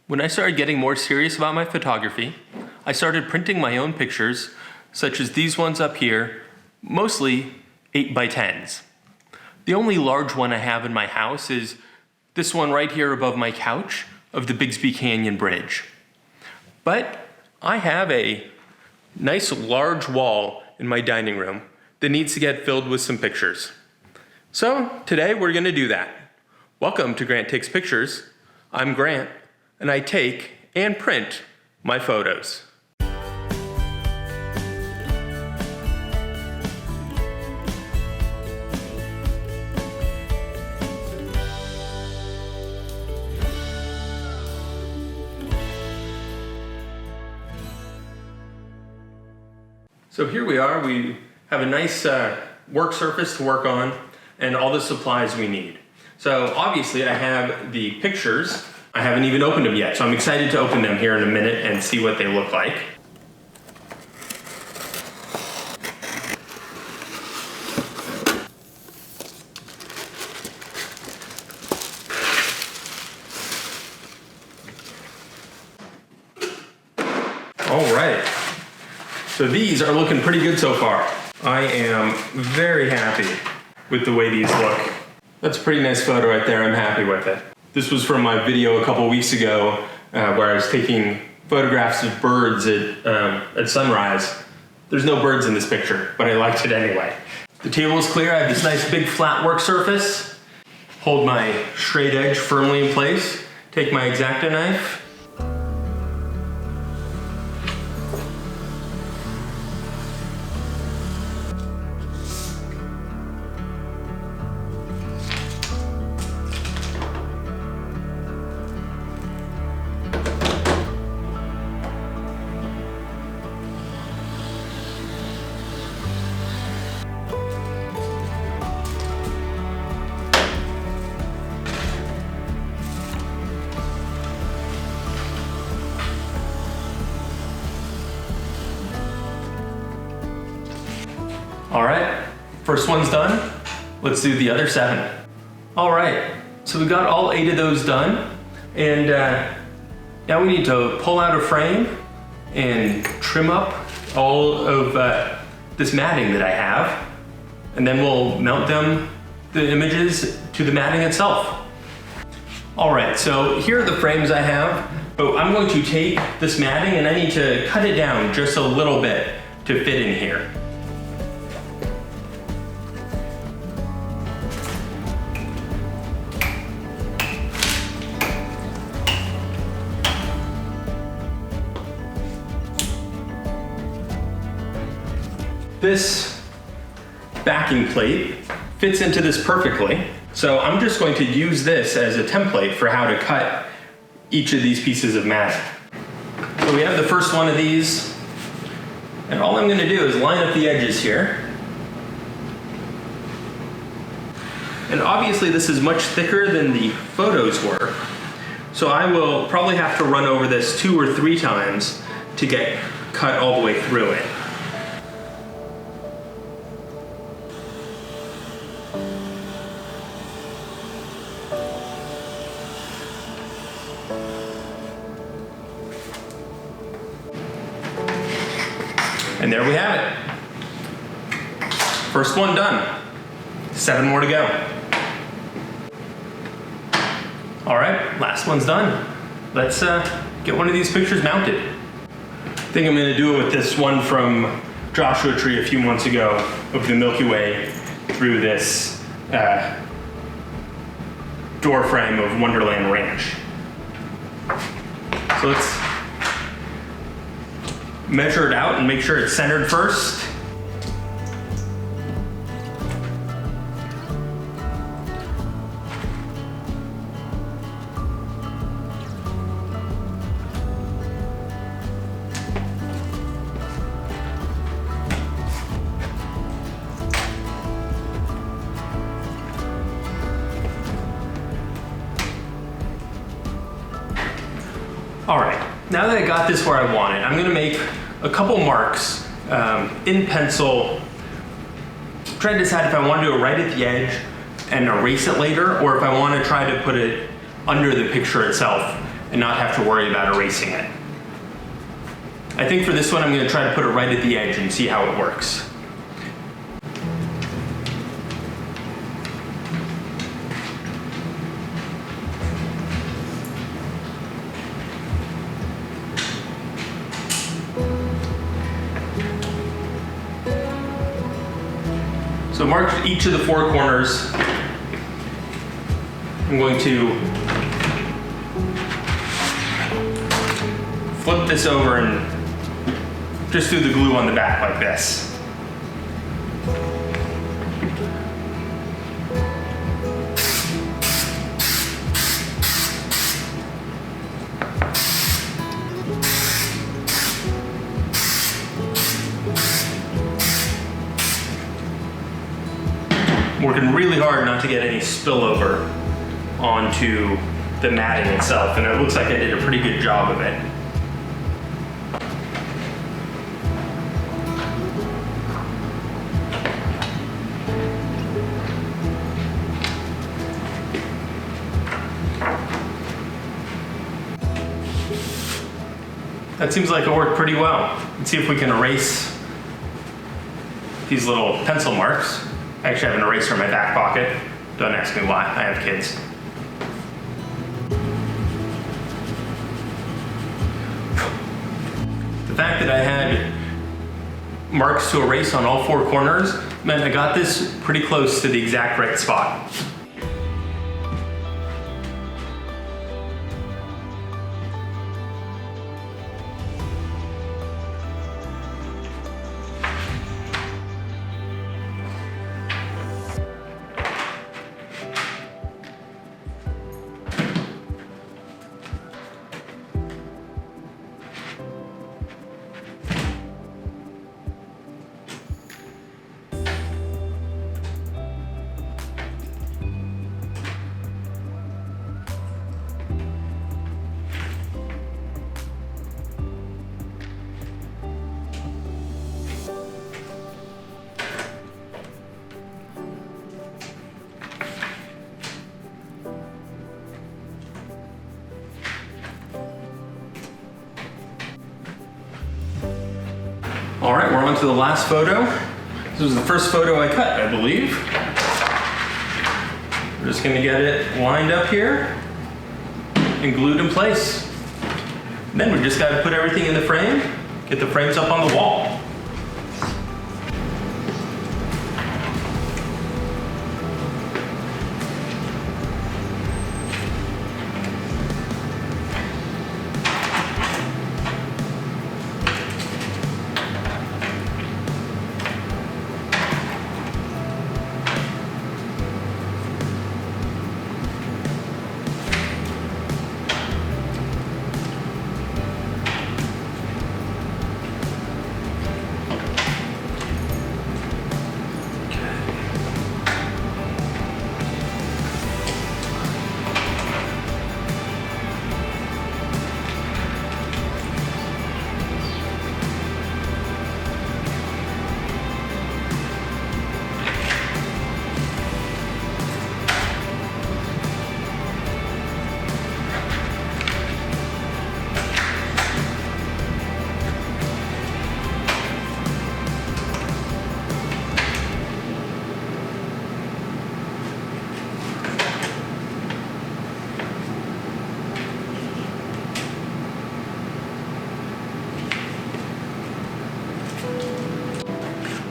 When I started getting more serious about my photography, I started printing my own pictures, such as these ones up here, mostly 8x10s. The only large one I have in my house is this one right here above my couch of the Bixby Canyon Bridge. But I have a nice large wall in my dining room that needs to get filled with some pictures. So today we're going to do that. Welcome to Grant Takes Pictures. I'm Grant, and I take and print my photos. So here we are. We have a nice work surface to work on and all the supplies we need. So obviously I have the pictures. I haven't even opened them yet, so I'm excited to open them here in a minute and see what they look like. All right. So these are looking pretty good so far. I am very happy with the way these look. That's a pretty nice photo right there. I'm happy with it. This was from my video a couple weeks ago where I was taking photographs of birds at sunrise. There's no birds in this picture, but I liked it anyway. The table is clear. I have this nice big flat work surface. Hold my straight edge firmly in place. Take my X-Acto knife. All right, first one's done. Let's do the other 7. All right, so we got all 8 of those done. And now we need to pull out a frame and trim up all of this matting that I have. And then we'll mount the images to the matting itself. All right, so here are the frames I have. But I'm going to take this matting and I need to cut it down just a little bit to fit in here. This backing plate fits into this perfectly. So I'm just going to use this as a template for how to cut each of these pieces of matting. So we have the first one of these, and all I'm gonna do is line up the edges here. And obviously this is much thicker than the photos were. So I will probably have to run over this 2 or 3 times to get cut all the way through it. And there we have it. First one done. 7 more to go. All right, last one's done. Let's get one of these pictures mounted. I think I'm gonna do it with this one from Joshua Tree a few months ago of the Milky Way through this door frame of Wonderland Ranch. So let's measure it out and make sure it's centered first. All right, now that I got this where I want it, I'm gonna make a couple marks in pencil. Try to decide if I want to do it right at the edge and erase it later, or if I want to try to put it under the picture itself and not have to worry about erasing it. I think for this one, I'm going to try to put it right at the edge and see how it works. So mark each of the four corners. I'm going to flip this over and just do the glue on the back like this. Working really hard not to get any spillover onto the matting itself, and it looks like I did a pretty good job of it. That seems like it worked pretty well. Let's see if we can erase these little pencil marks. I actually have an eraser in my back pocket. Don't ask me why, I have kids. The fact that I had marks to erase on all four corners meant I got this pretty close to the exact right spot. All right, we're on to the last photo. This was the first photo I cut, I believe. We're just gonna get it lined up here and glued in place. And then we just gotta put everything in the frame, get the frames up on the wall.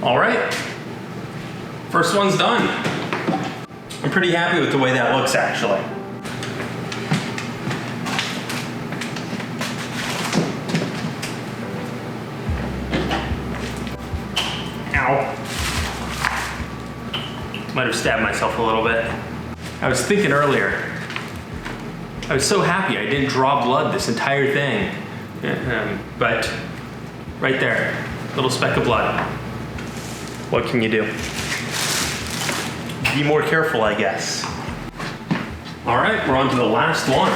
All right, first one's done. I'm pretty happy with the way that looks, actually. Ow. Might have stabbed myself a little bit. I was thinking earlier, I was so happy I didn't draw blood this entire thing. But right there, little speck of blood. What can you do? Be more careful, I guess. All right, we're on to the last one.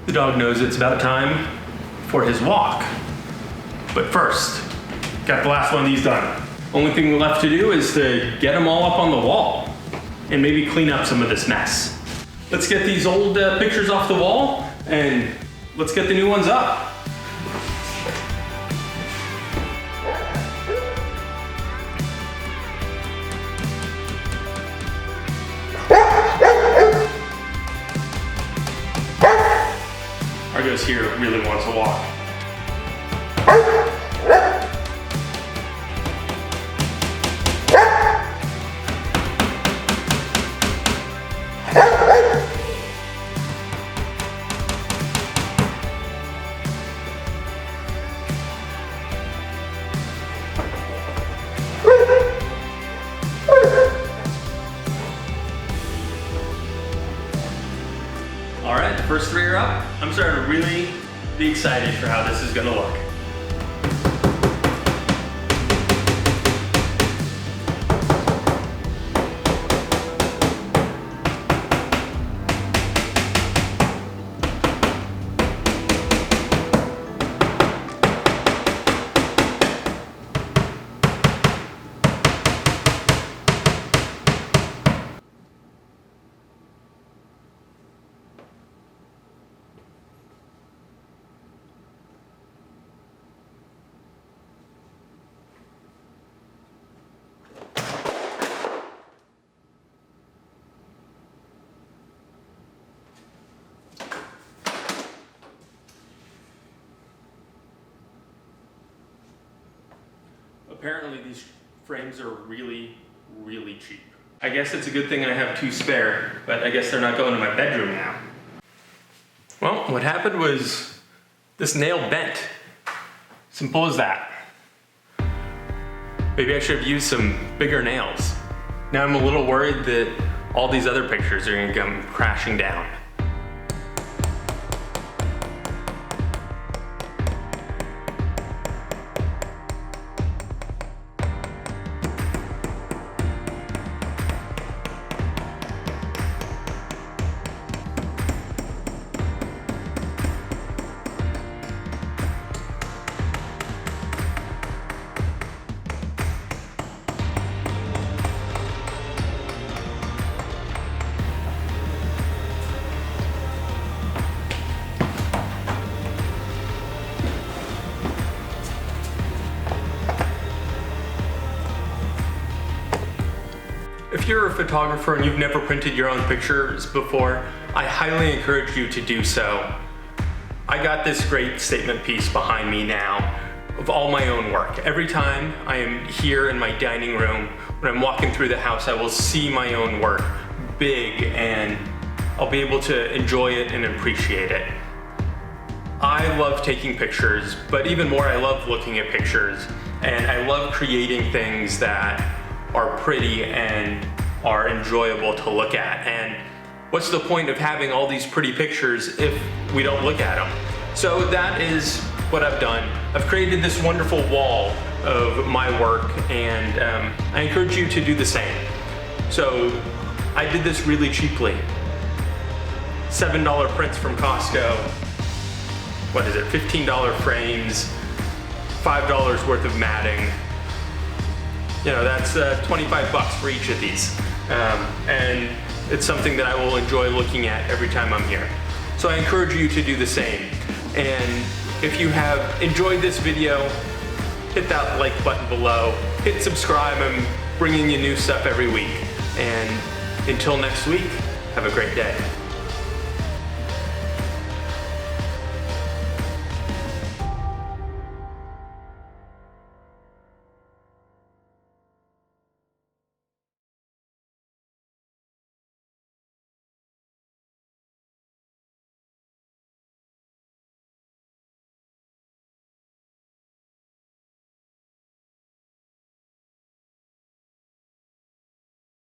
The dog knows it's about time for his walk. But first, got the last one of these done. Only thing left to do is to get them all up on the wall and maybe clean up some of this mess. Let's get these old pictures off the wall and let's get the new ones up. Argos here really wants to walk. All right, the first 3 are up. I'm starting to really be excited for how this is gonna look. Apparently these frames are really, really cheap. I guess it's a good thing I have 2 spare, but I guess they're not going to my bedroom now. Well, what happened was this nail bent. Simple as that. Maybe I should have used some bigger nails. Now I'm a little worried that all these other pictures are gonna come crashing down. If you're a photographer and you've never printed your own pictures before, I highly encourage you to do so. I got this great statement piece behind me now of all my own work. Every time I am here in my dining room, when I'm walking through the house, I will see my own work big and I'll be able to enjoy it and appreciate it. I love taking pictures, but even more I love looking at pictures, and I love creating things that are pretty and are enjoyable to look at. And what's the point of having all these pretty pictures if we don't look at them? So that is what I've done. I've created this wonderful wall of my work, and I encourage you to do the same. So I did this really cheaply. $7 prints from Costco. What is it, $15 frames, $5 worth of matting. You know, that's 25 bucks for each of these. And it's something that I will enjoy looking at every time I'm here. So I encourage you to do the same. And if you have enjoyed this video, hit that like button below, hit subscribe. I'm bringing you new stuff every week. And until next week, have a great day.